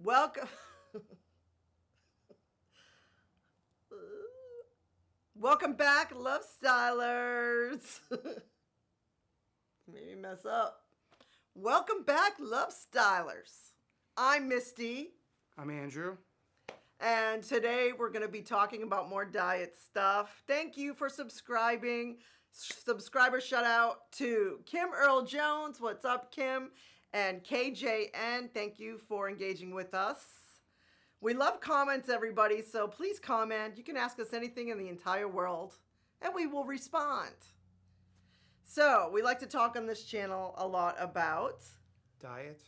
Welcome. Welcome back, Love Stylers. Maybe mess up. Welcome back, Love Stylers. I'm Misty. I'm Andrew. And today we're going to be talking about more diet stuff. Thank you for subscribing. Subscriber shout out to Kim Earl Jones. What's up, Kim? And KJN. Thank you for engaging with us. We love comments, everybody, so please comment. You can ask us anything in the entire world, and we will respond. So, we like to talk on this channel a lot about... Diet.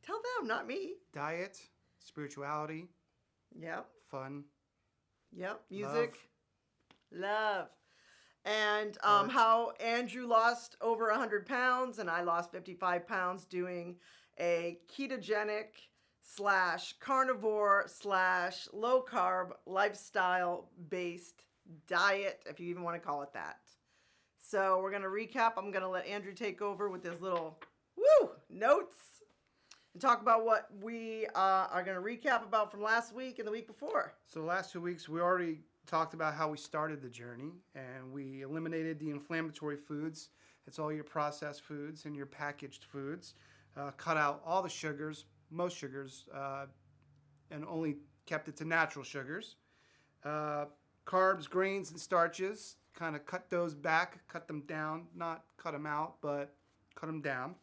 Tell them, not me. Diet, spirituality. Yep. Fun. Yep. Music. Love. And how Andrew lost over 100 pounds and I lost 55 pounds doing a ketogenic / carnivore / low carb lifestyle based diet, if you even want to call it that. So we're going to recap. I'm going to let Andrew take over with his little notes and talk about what we are going to recap about from last week and the week before. So the last 2 weeks, we already talked about how we started the journey, and we eliminated the inflammatory foods. It's all your processed foods and your packaged foods. Cut out all the sugars, most sugars, and only kept it to natural sugars. Carbs, grains, and starches, kind of cut those back, cut them down, not cut them out, but cut them down.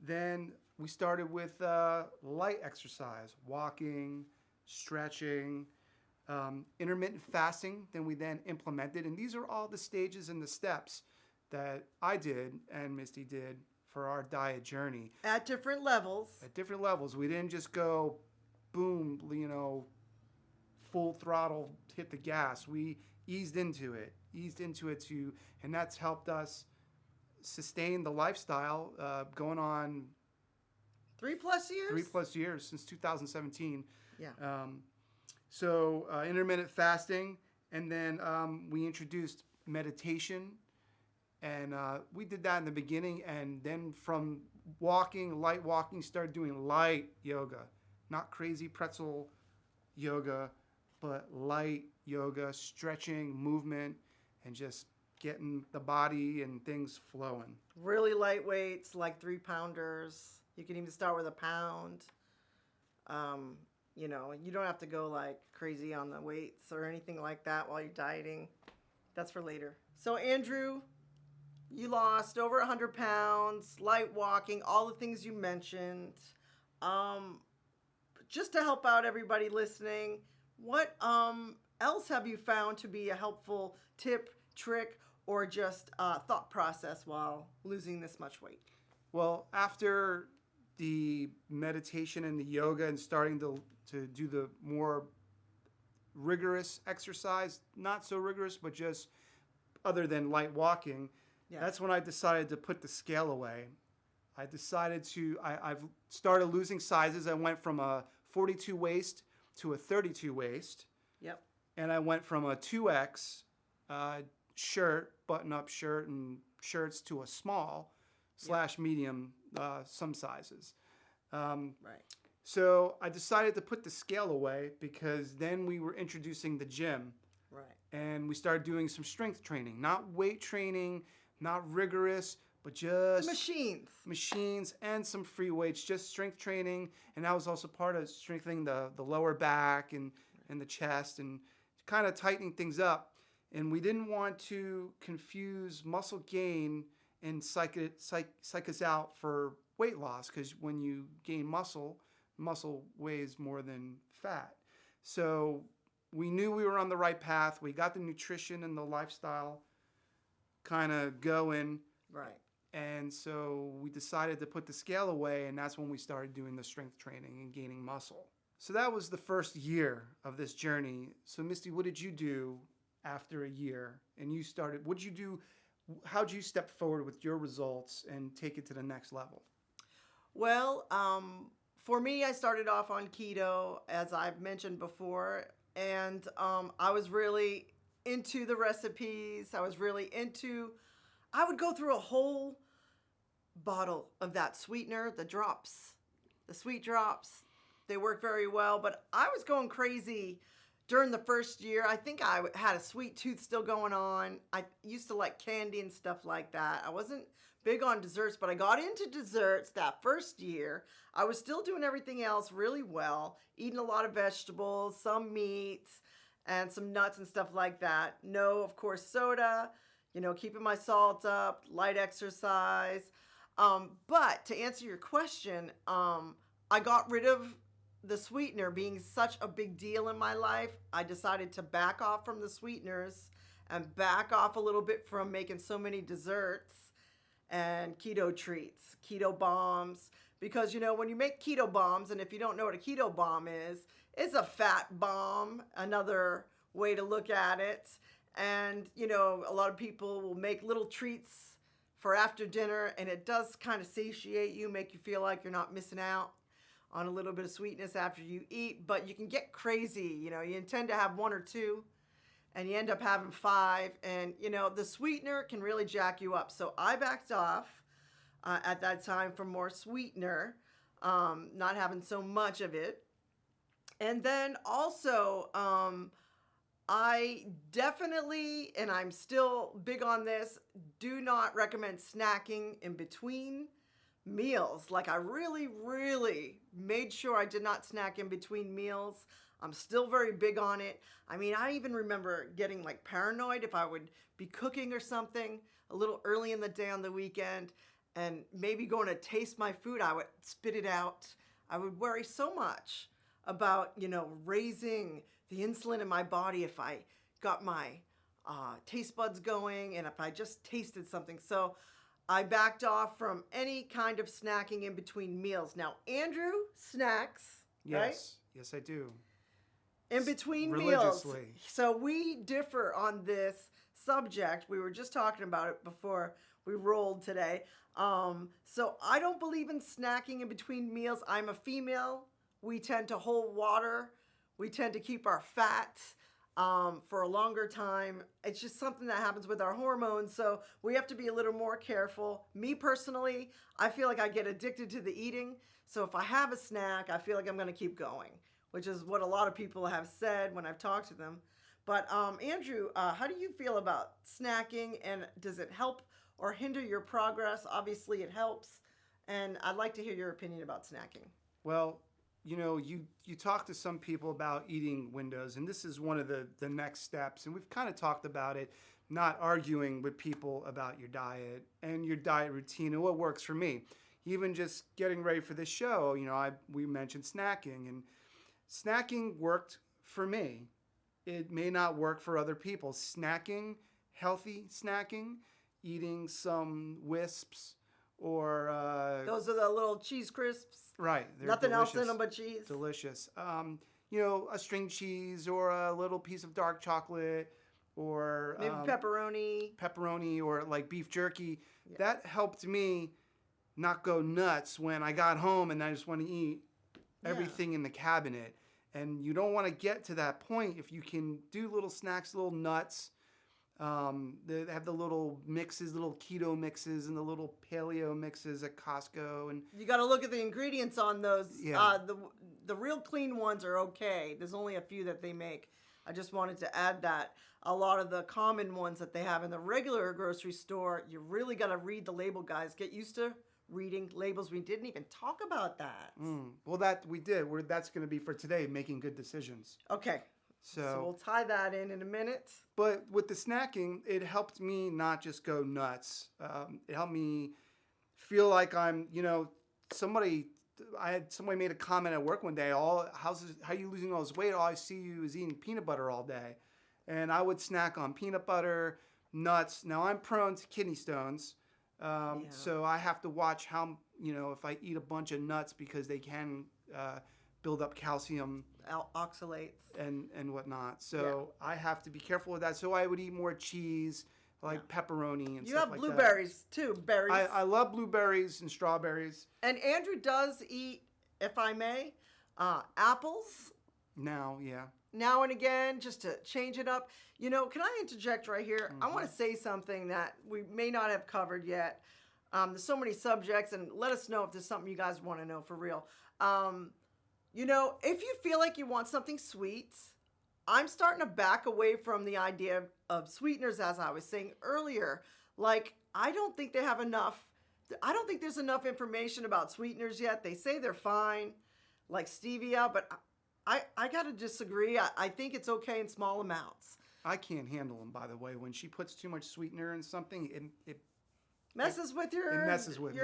Then we started with light exercise, walking, stretching, intermittent fasting. Then we implemented, and these are all the stages and the steps that I did and Misty did for our diet journey. At different levels. At different levels. We didn't just go, boom, full throttle, hit the gas. We eased into it and that's helped us sustain the lifestyle going on 3+ years? 3+ years since 2017. Yeah. So intermittent fasting, and then we introduced meditation, and we did that in the beginning, and then from light walking, started doing light yoga, not crazy pretzel yoga, but light yoga, stretching, movement, and just getting the body and things flowing. Really light weights, like 3-pounders. You can even start with a pound. You don't have to go like crazy on the weights or anything like that while you're dieting. That's for later. So Andrew, you lost over 100 pounds, light walking, all the things you mentioned. Just to help out everybody listening, what else have you found to be a helpful tip, trick, or just thought process while losing this much weight? Well, after the meditation and the yoga and starting to do the more rigorous exercise, not so rigorous, but just other than light walking, That's when I decided to put the scale away. I've started losing sizes. I went from a 42 waist to a 32 waist. Yep. And I went from a 2X shirt, button-up shirt and shirts to a small / medium, some sizes. Right. So I decided to put the scale away because then we were introducing the gym. Right. And we started doing some strength training, not weight training, not rigorous, but just machines and some free weights, just strength training. And that was also part of strengthening the lower back and the chest and kind of tightening things up. And we didn't want to confuse muscle gain and psych us out for weight loss, because when you gain muscle weighs more than fat. So we knew we were on the right path. We got the nutrition and the lifestyle kind of going. Right. And so we decided to put the scale away, and that's when we started doing the strength training and gaining muscle. So that was the first year of this journey. So Misty, what did you do after a year? And you started, what'd you do? How'd you step forward with your results and take it to the next level? Well, for me, I started off on keto, as I've mentioned before, and I was really into the recipes. I would go through a whole bottle of that sweetener, the sweet drops, They work very well, but I was going crazy during the first year. I think I had a sweet tooth still going on. I used to like candy and stuff like that. I wasn't big on desserts, but I got into desserts that first year. I was still doing everything else really well, eating a lot of vegetables, some meats, and some nuts and stuff like that. No, of course, soda, keeping my salt up, light exercise. But to answer your question, I got rid of the sweetener being such a big deal in my life. I decided to back off from the sweeteners and back off a little bit from making so many desserts and keto treats, keto bombs. Because, when you make keto bombs, and if you don't know what a keto bomb is, it's a fat bomb, another way to look at it. And, a lot of people will make little treats for after dinner, and it does kind of satiate you, make you feel like you're not missing out on a little bit of sweetness after you eat. But you can get crazy. You intend to have one or two, and you end up having five. And, the sweetener can really jack you up. So I backed off at that time for more sweetener, not having so much of it. And then also, I definitely, and I'm still big on this, do not recommend snacking in between meals. Like, I really, really made sure I did not snack in between meals. I'm still very big on it. I mean, I even remember getting like paranoid if I would be cooking or something a little early in the day on the weekend and maybe going to taste my food, I would spit it out. I would worry so much about, raising the insulin in my body if I got my taste buds going and if I just tasted something. So I backed off from any kind of snacking in between meals. Now, Andrew snacks, right? Yes, I do. In between religiously. Meals. So we differ on this subject. We were just talking about it before we rolled today. So I don't believe in snacking in between meals. I'm a female. We tend to hold water. We tend to keep our fats for a longer time. It's just something that happens with our hormones. So we have to be a little more careful. Me personally, I feel like I get addicted to the eating. So if I have a snack, I feel like I'm going to keep going, which is what a lot of people have said when I've talked to them. But Andrew, how do you feel about snacking, and does it help or hinder your progress? Obviously it helps, and I'd like to hear your opinion about snacking. Well, you talk to some people about eating windows, and this is one of the next steps, and we've kind of talked about it, not arguing with people about your diet and your diet routine and what works for me. Even just getting ready for this show, we mentioned snacking, and snacking worked for me. It may not work for other people. Snacking, healthy snacking, eating some wisps or... those are the little cheese crisps. Right. Nothing else in them but cheese. Delicious. A string cheese or a little piece of dark chocolate or... maybe pepperoni. Pepperoni or like beef jerky. Yeah. That helped me not go nuts when I got home and I just want to eat everything in the cabinet. And you don't want to get to that point if you can do little snacks, little nuts. They have the little mixes, little keto mixes and the little paleo mixes at Costco. And you got to look at the ingredients on those. Yeah. The real clean ones are okay. There's only a few that they make. I just wanted to add that. A lot of the common ones that they have in the regular grocery store, you really got to read the label, guys. Get used to reading labels. We didn't even talk about that. Well, that we did. That's going to be for today, making good decisions. Okay. So we'll tie that in a minute. But with the snacking, it helped me not just go nuts. It helped me feel like I'm, somebody made a comment at work one day, how are you losing all this weight? All I see you is eating peanut butter all day. And I would snack on peanut butter, nuts. Now, I'm prone to kidney stones. So I have to watch how, if I eat a bunch of nuts because they can build up calcium. Oxalates. And whatnot. So I have to be careful with that. So I would eat more cheese, like pepperoni and stuff like that. You have blueberries too, berries. I love blueberries and strawberries. And Andrew does eat, if I may, apples. Now and again, just to change it up. Can I interject right here? Mm-hmm. I want to say something that we may not have covered yet. There's so many subjects, and let us know if there's something you guys want to know for real. If you feel like you want something sweet, I'm starting to back away from the idea of sweeteners, as I was saying earlier. Like, I don't think they have enough. I don't think there's enough information about sweeteners yet. They say they're fine, like stevia, but I got to disagree. I think it's okay in small amounts. I can't handle them, by the way. When she puts too much sweetener in something, it messes with your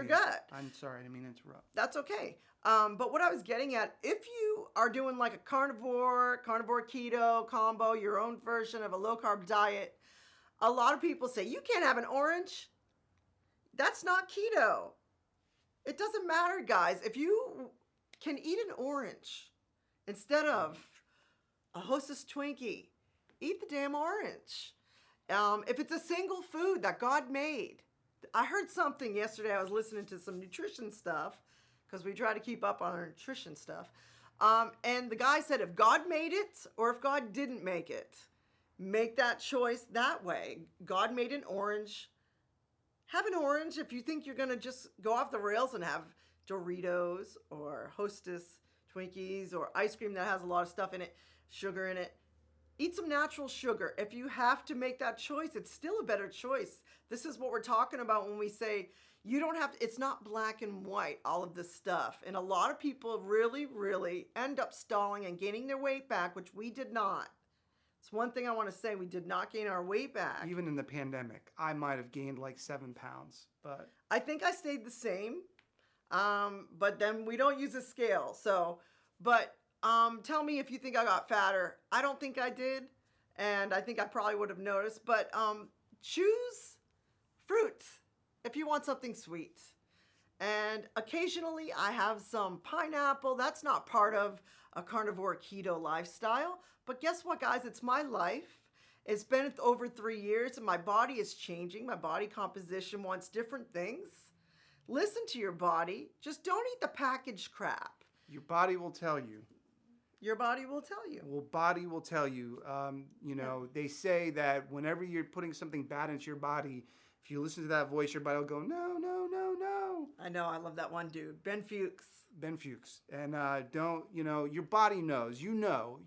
me. gut. I'm sorry, I didn't mean to interrupt. That's okay. But what I was getting at, if you are doing like a carnivore keto combo, your own version of a low carb diet, a lot of people say you can't have an orange. That's not keto. It doesn't matter, guys. If you can eat an orange instead of a Hostess Twinkie, eat the damn orange. If it's a single food that God made. I heard something yesterday. I was listening to some nutrition stuff because we try to keep up on our nutrition stuff. And the guy said if God made it or if God didn't make it, make that choice that way. God made an orange. Have an orange. If you think you're going to just go off the rails and have Doritos or Hostess Twinkies or ice cream that has a lot of stuff in it, sugar in it, eat some natural sugar. If you have to make that choice, it's still a better choice. This is what we're talking about when we say you don't have to, it's not black and white, all of this stuff. And a lot of people really, really end up stalling and gaining their weight back, which we did not. It's one thing I want to say. We did not gain our weight back. Even in the pandemic, I might have gained like 7 pounds, but I think I stayed the same. But then we don't use a scale. So, but tell me if you think I got fatter. I don't think I did. And I think I probably would have noticed. But choose fruit if you want something sweet. And occasionally I have some pineapple. That's not part of a carnivore keto lifestyle. But guess what, guys? It's my life. It's been over 3 years and my body is changing. My body composition wants different things. Listen to your body. Just don't eat the packaged crap. your body will tell you. Your body will tell you. Well, body will tell you. They say that whenever you're putting something bad into your body, if you listen to that voice, your body will go, no, no, no, no. I know. I love that one dude. Ben Fuchs. And your body knows. You know.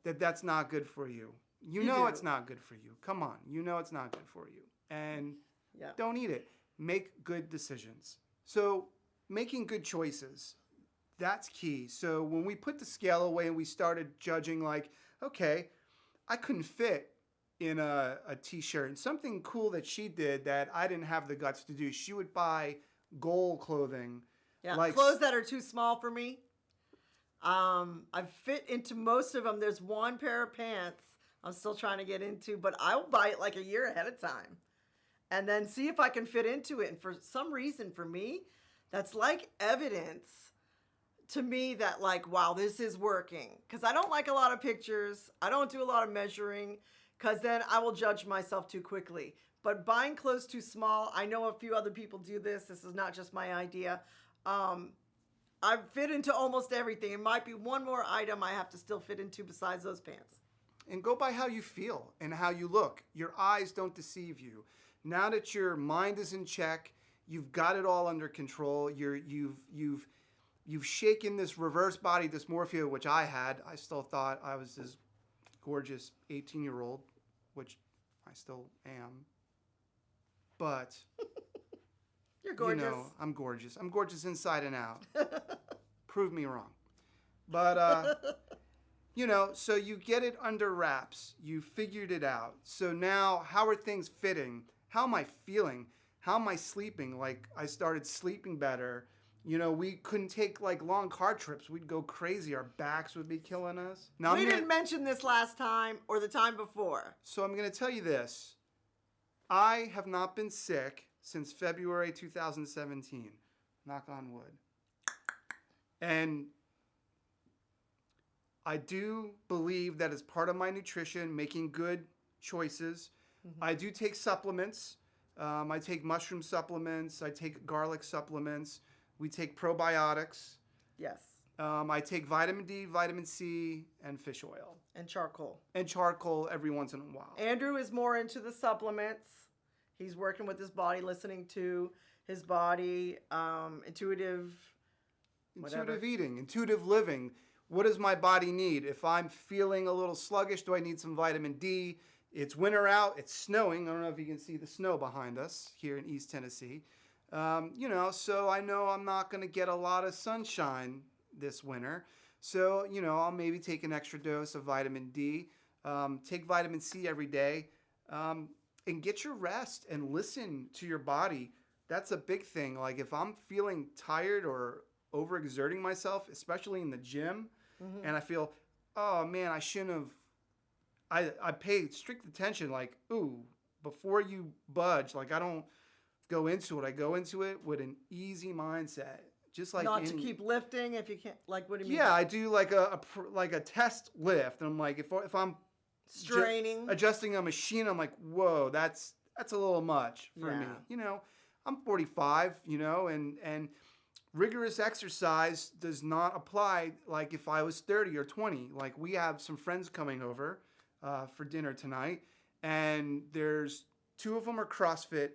That's not good for you. You know it's not good for you. Come on. You know it's not good for you. And don't eat it. Make good decisions. So making good choices, that's key. So when we put the scale away and we started judging like, okay, I couldn't fit in a t-shirt. And something cool that she did that I didn't have the guts to do, she would buy goal clothing. Yeah, like clothes that are too small for me. I fit into most of them. There's one pair of pants I'm still trying to get into, but I'll buy it like a year ahead of time and then see if I can fit into it. And for some reason, for me, that's like evidence to me that like, wow, this is working. Because I don't like a lot of pictures. I don't do a lot of measuring because then I will judge myself too quickly. But buying clothes too small, I know a few other people do this. This is not just my idea. I fit into almost everything. It might be one more item I have to still fit into besides those pants. And go by how you feel and how you look. Your eyes don't deceive you. Now that your mind is in check, you've got it all under control. You've shaken this reverse body dysmorphia, which I had. I still thought I was this gorgeous 18-year-old, which I still am. But you're gorgeous. I'm gorgeous. I'm gorgeous inside and out. Prove me wrong. But so you get it under wraps. You figured it out. So now, how are things fitting? How am I feeling? How am I sleeping? Like, I started sleeping better. We couldn't take, like, long car trips. We'd go crazy. Our backs would be killing us. Now, we didn't mention this last time or the time before. So I'm going to tell you this. I have not been sick since February 2017. Knock on wood. And I do believe that as part of my nutrition, making good choices. Mm-hmm. I do take supplements. I take mushroom supplements. I take garlic supplements. We take probiotics. Yes. I take vitamin D, vitamin C, and fish oil. And charcoal. Every once in a while. Andrew is more into the supplements. He's working with his body, listening to his body, intuitive Intuitive eating, intuitive living. What does my body need? If I'm feeling a little sluggish, do I need some vitamin D? It's winter out. It's snowing. I don't know if you can see the snow behind us here in East Tennessee. So I know I'm not going to get a lot of sunshine this winter. So, I'll maybe take an extra dose of vitamin D, take vitamin C every day, and get your rest and listen to your body. That's a big thing. Like if I'm feeling tired or overexerting myself, especially in the gym, and I feel, oh man, I shouldn't have, I pay strict attention, like, ooh, before you budge, like I don't go into it. I go into it with an easy mindset. Just like not to keep lifting if you can't, like, what do you mean? Yeah, I do like a test lift, and I'm like, if I'm straining, adjusting a machine, I'm like, whoa, that's a little much for me. I'm 45, and rigorous exercise does not apply like if I was 30 or 20. Like we have some friends coming over for dinner tonight, and there's 2 of them are CrossFit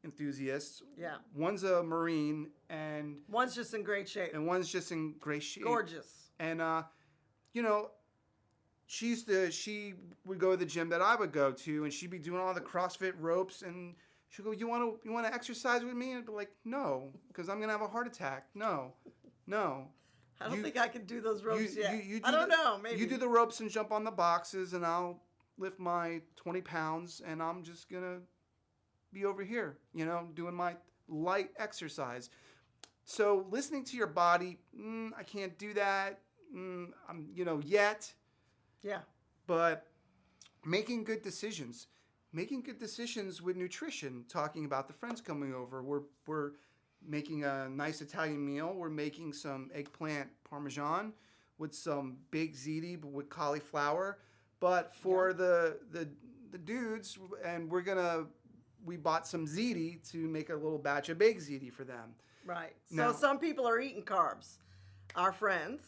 enthusiasts. Yeah. One's a Marine, and one's just in great shape. Gorgeous. And she would go to the gym that I would go to, and she'd be doing all the CrossFit ropes, and she'd go, you want to exercise with me? And I'd be like, no, because I'm gonna have a heart attack. No. I don't think I can do those ropes yet. I don't know. Maybe you do the ropes and jump on the boxes, and I'll lift my 20 pounds, and I'm just gonna be over here, doing my light exercise. So listening to your body, I can't do that, yet. Yeah. But making good decisions with nutrition, talking about the friends coming over. We're making a nice Italian meal. We're making some eggplant parmesan with some baked ziti with cauliflower. But for the dudes, and we bought some ziti to make a little batch of baked ziti for them. Right. So some people are eating carbs. Our friends,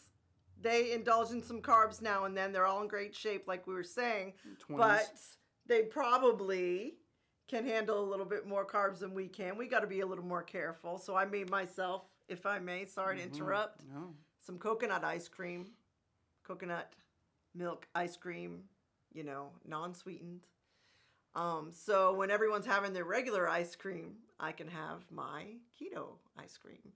they indulge in some carbs now and then. They're all in great shape, like we were saying. 20s. But they probably can handle a little bit more carbs than we can. We got to be a little more careful. So I made myself, if I may, sorry to interrupt, some coconut ice cream, coconut milk ice cream, non-sweetened. So when everyone's having their regular ice cream, I can have my keto ice cream.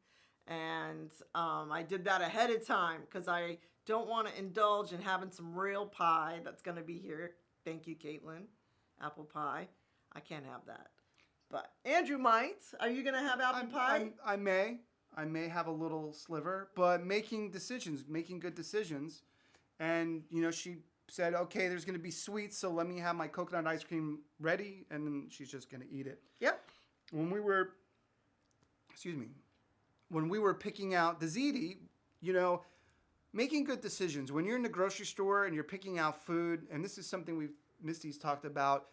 And I did that ahead of time because I don't want to indulge in having some real pie that's going to be here. Thank you, Caitlin. Apple pie. I can't have that. But Andrew might. Are you going to have apple pie? I may have a little sliver, but making good decisions. And, she said, okay, there's going to be sweets, so let me have my coconut ice cream ready, and then she's just going to eat it. Yep. When we were picking out the ziti, making good decisions. When you're in the grocery store and you're picking out food, and this is something Misty's talked about,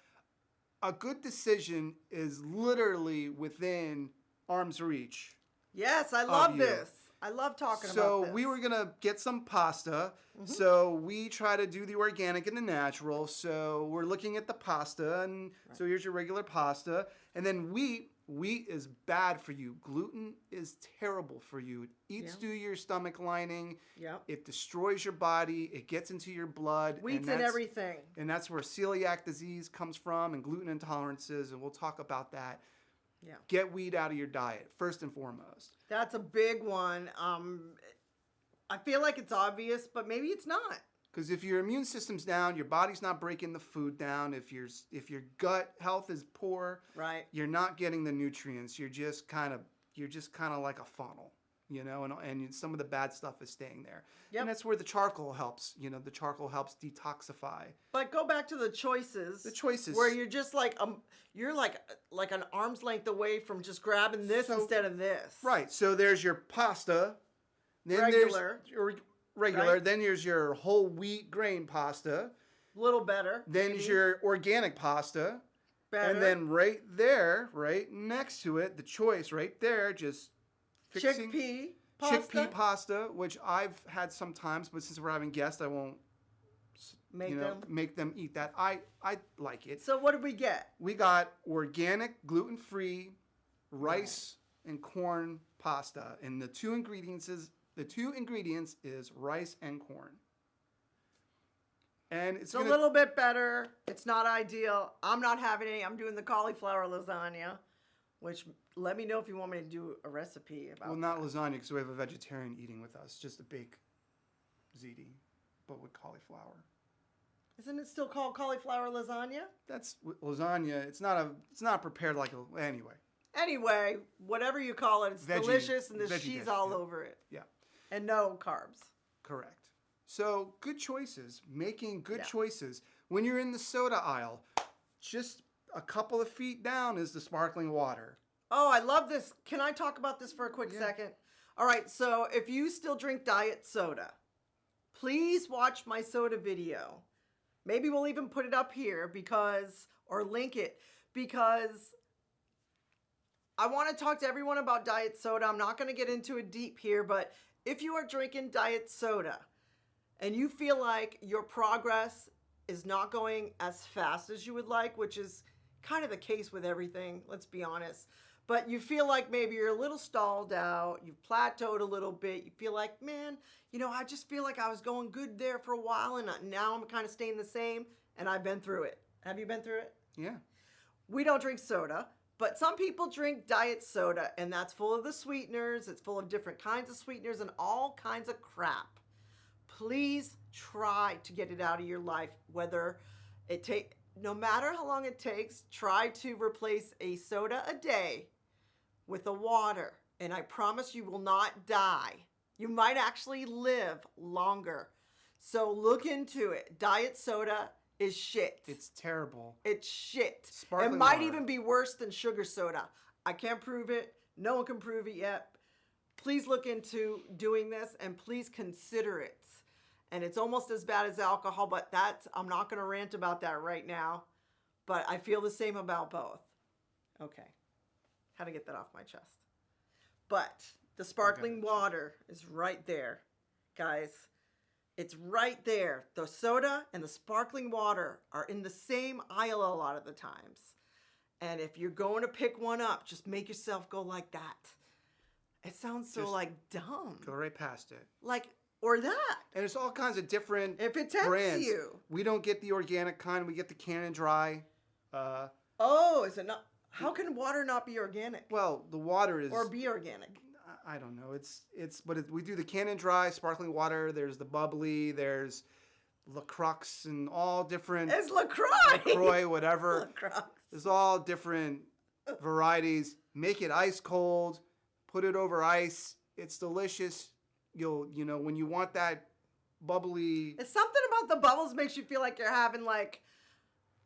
a good decision is literally within arm's reach. Yes, I love this. I love talking about this. So we were going to get some pasta. Mm-hmm. So we try to do the organic and the natural. So we're looking at the pasta. And so here's your regular pasta. And then wheat is bad for you. Gluten is terrible for you. It eats through your stomach lining. Yeah. It destroys your body. It gets into your blood. Wheat's in everything. And that's where celiac disease comes from and gluten intolerances. And we'll talk about that. Yeah. Get wheat out of your diet, first and foremost. That's a big one. I feel like it's obvious, but maybe it's not. Because if your immune system's down, your body's not breaking the food down. If your gut health is poor, right, you're not getting the nutrients. You're just kind of like a funnel, and some of the bad stuff is staying there. Yep. And that's where the charcoal helps. The charcoal helps detoxify. But go back to the choices. The choices where you're just like you're like an arm's length away from just grabbing this instead of this. Right. So there's your pasta. Then regular. There's your regular. Right. Then there's your whole wheat grain pasta. A little better. Then there's your organic pasta. Better. And then right there, right next to it, the choice right there, just fixing chickpea pasta, which I've had sometimes, but since we're having guests, I won't make them eat that. I like it. So what did we get? We got organic, gluten-free rice and corn pasta, and the two ingredients The two ingredients is rice and corn. And It's a little bit better. It's not ideal. I'm not having any. I'm doing the cauliflower lasagna, which let me know if you want me to do a recipe about Well, not that. lasagna because we have a vegetarian eating with us. Just a baked ziti, but with cauliflower. Isn't it still called cauliflower lasagna? That's lasagna. It's not prepared like a anyway. Anyway, whatever you call it, it's delicious and there's veggie cheese dish, all yeah. over it. Yeah, And no carbs. correct. So good choices, making good Yeah. choices. When you're in the soda aisle, just a couple of feet down is the sparkling water. Oh, I love this. Can I talk about this for a quick Yeah. second? All right, so if you still drink diet soda, please watch my soda video. Maybe we'll even put it up here or link it, because I want to talk to everyone about diet soda. I'm not going to get into it deep here, but if you are drinking diet soda and you feel like your progress is not going as fast as you would like, which is kind of the case with everything, let's be honest, but you feel like maybe you're a little stalled out, you've plateaued a little bit, you feel like, man, I just feel like I was going good there for a while and now I'm kind of staying the same, and I've been through it. Have you been through it? Yeah. We don't drink soda, but some people drink diet soda, and that's full of the sweeteners. It's full of different kinds of sweeteners and all kinds of crap. Please try to get it out of your life, no matter how long it takes, try to replace a soda a day with a water, and I promise you will not die. You might actually live longer. So look into it. Diet soda is shit. It's terrible. It's shit. Sparkling it might water. even be worse than sugar soda. I can't prove it. No one can prove it yet. Please look into doing this and please consider it. And it's almost as bad as alcohol, but I'm not going to rant about that right now. But I feel the same about both. Okay. How to get that off my chest. But the sparkling water is right there, guys. It's right there. The soda and the sparkling water are in the same aisle a lot of the times. And if you're going to pick one up, just make yourself go like that. It sounds so Just dumb. Go right past it. Or that. And there's all kinds of different If it tempts brands. you. We don't get the organic kind. We get the can and dry. Oh, is it not? How can water not be organic? Well, the water is. Or be organic? I don't know. We do the can and dry sparkling water. There's the bubbly. There's LaCroix and all different. It's LaCroix. LaCroix, whatever. LaCroix. There's all different varieties. Make it ice cold. Put it over ice. It's delicious. When you want that bubbly. It's something about the bubbles makes you feel like you're having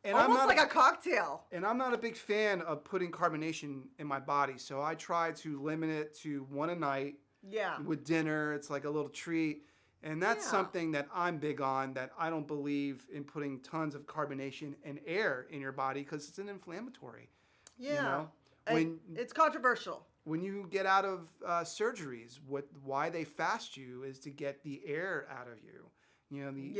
And almost like a cocktail. And I'm not a big fan of putting carbonation in my body, so I try to limit it to one a night. Yeah. With dinner, it's like a little treat. And that's something that I'm big on, that I don't believe in putting tons of carbonation and air in your body because it's an inflammatory. Yeah. It's controversial. When you get out of surgeries, why they fast you is to get the air out of you. And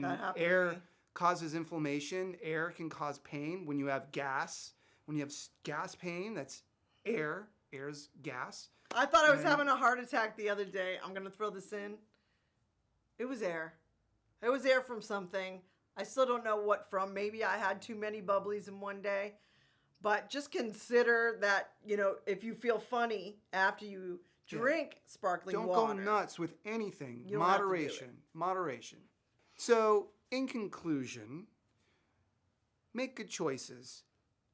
that happened to air me. causes inflammation. Air can cause pain when you have gas. When you have gas pain, that's air. Air's gas. I thought I was having a heart attack the other day. I'm going to throw this in. It was air. It was air from something. I still don't know what from. Maybe I had too many bubblies in one day. But just consider that, if you feel funny after you drink sparkling water. Don't go nuts with anything. You don't have to do Moderation. it. Moderation. So, in conclusion, make good choices.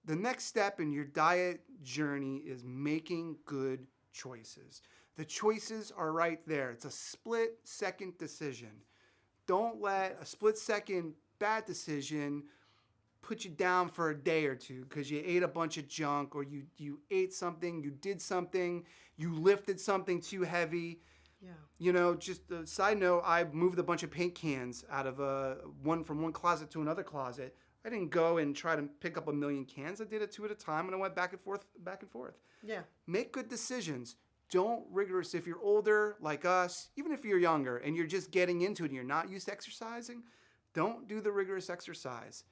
The next step in your diet journey is making good choices. The choices are right there. It's a split-second decision. Don't let a split-second bad decision put you down for a day or two because you ate a bunch of junk, or you ate something, you did something, you lifted something too heavy. Yeah. Just a side note, I moved a bunch of paint cans out of from one closet to another closet. I didn't go and try to pick up a million cans. I did it 2 at a time, and I went back and forth, back and forth. Yeah. Make good decisions. Don't rigorous. If you're older like us, even if you're younger and you're just getting into it and you're not used to exercising, don't do the rigorous exercise.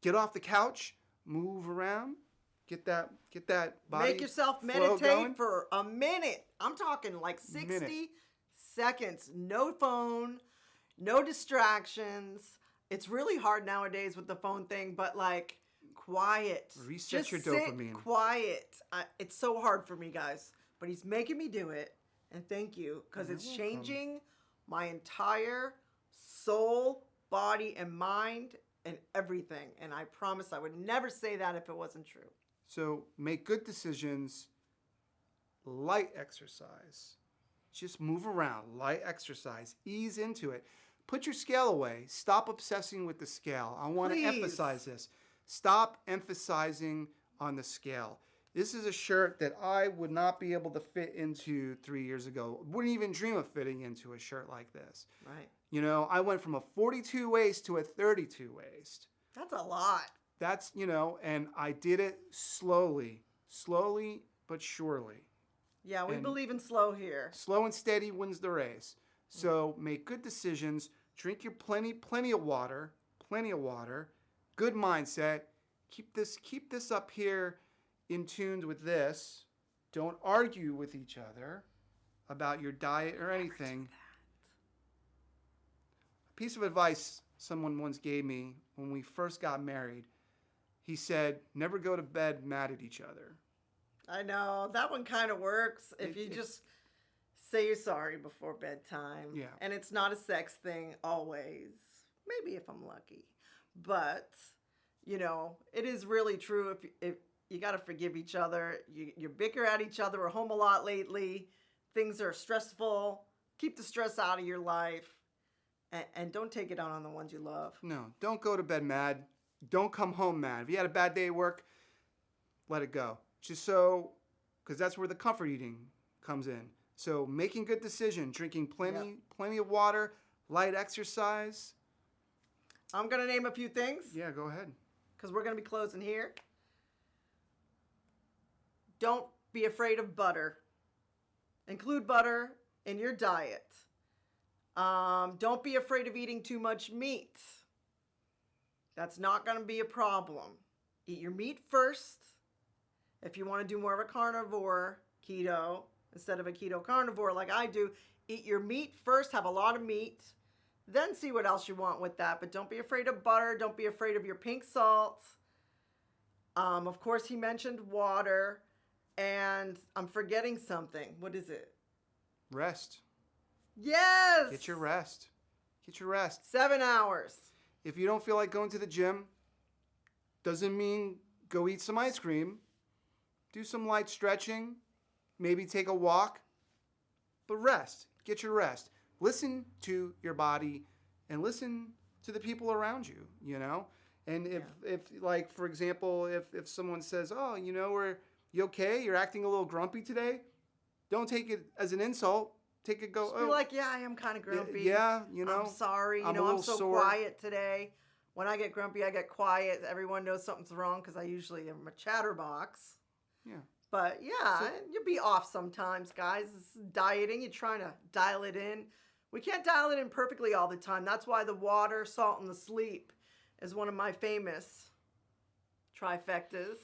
Get off the couch, move around, get that body. Make yourself flow meditate going. for a minute. I'm talking like 60 seconds. No phone, no distractions. It's really hard nowadays with the phone thing, but like quiet. Reset Just your sit dopamine. quiet. It's so hard for me, guys, but he's making me do it. And thank you, because You're it's welcome. changing my entire soul, body, and mind and everything. And I promise I would never say that if it wasn't true. So make good decisions, light exercise. Just move around, light exercise, ease into it. Put your scale away. Stop obsessing with the scale. I want to Please. emphasize this. Stop emphasizing on the scale. This is a shirt that I would not be able to fit into 3 years ago. Wouldn't even dream of fitting into a shirt like this. Right. You know, I went from a 42 waist to a 32 waist. That's a lot. That's, you know, and I did it slowly but surely. Yeah, we And believe in slow here. slow and steady wins the race. So make good decisions. Drink your plenty of water. Good mindset. Keep this up here in tune with this. Don't argue with each other about your diet or anything. A piece of advice someone once gave me when we first got married. He said, never go to bed mad at each other. I know. That one kind of works if you just say you're sorry before bedtime. Yeah. And it's not a sex thing always. Maybe if I'm lucky. But, you know, it is really true if you got to forgive each other. You bicker at each other. We're home a lot lately. Things are stressful. Keep the stress out of your life. And don't take it out on the ones you love. No, don't go to bed mad. Don't come home mad. If you had a bad day at work, let it go. Just so, because that's where the comfort eating comes in. So making good decisions, drinking plenty of water, light exercise. I'm going to name a few things. Yeah, go ahead. Because we're going to be closing here. Don't be afraid of butter. Include butter in your diet. Don't be afraid of eating too much meat. That's not going to be a problem. Eat your meat first. If you want to do more of a carnivore keto instead of a keto carnivore like I do, eat your meat first, have a lot of meat, then see what else you want with that. But don't be afraid of butter. Don't be afraid of your pink salt. Of course, he mentioned water. And I'm forgetting something. What is it? Rest. Yes! Get your rest. 7 hours. If you don't feel like going to the gym, doesn't mean go eat some ice cream. Do some light stretching. Maybe take a walk. But rest. Get your rest. Listen to your body and listen to the people around you, you know? And if like, for example, if someone says, oh, you know, you okay? You're acting a little grumpy today? Don't take it as an insult. Take it, Just be like, yeah, I am kind of grumpy. Yeah, you know. I'm sorry. I'm I'm so sore. quiet today. When I get grumpy, I get quiet. Everyone knows something's wrong because I usually am a chatterbox. Yeah. But yeah, you'll be off sometimes, guys. It's dieting. You're trying to dial it in. We can't dial it in perfectly all the time. That's why the water, salt, and the sleep is one of my famous trifectas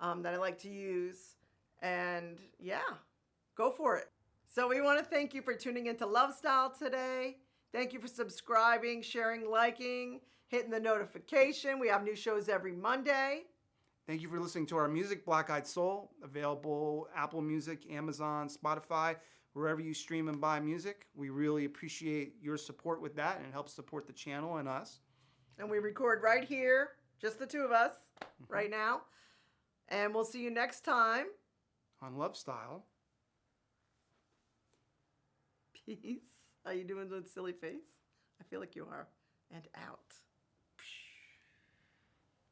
that I like to use. And yeah, go for it. So we want to thank you for tuning into Love Style today. Thank you for subscribing, sharing, liking, hitting the notification. We have new shows every Monday. Thank you for listening to our music, Black Eyed Soul, available Apple Music, Amazon, Spotify, wherever you stream and buy music. We really appreciate your support with that, and it helps support the channel and us. And we record right here, just the two of us right now. And we'll see you next time. On Love Style. Peace. Are you doing the silly face? I feel like you are. And out.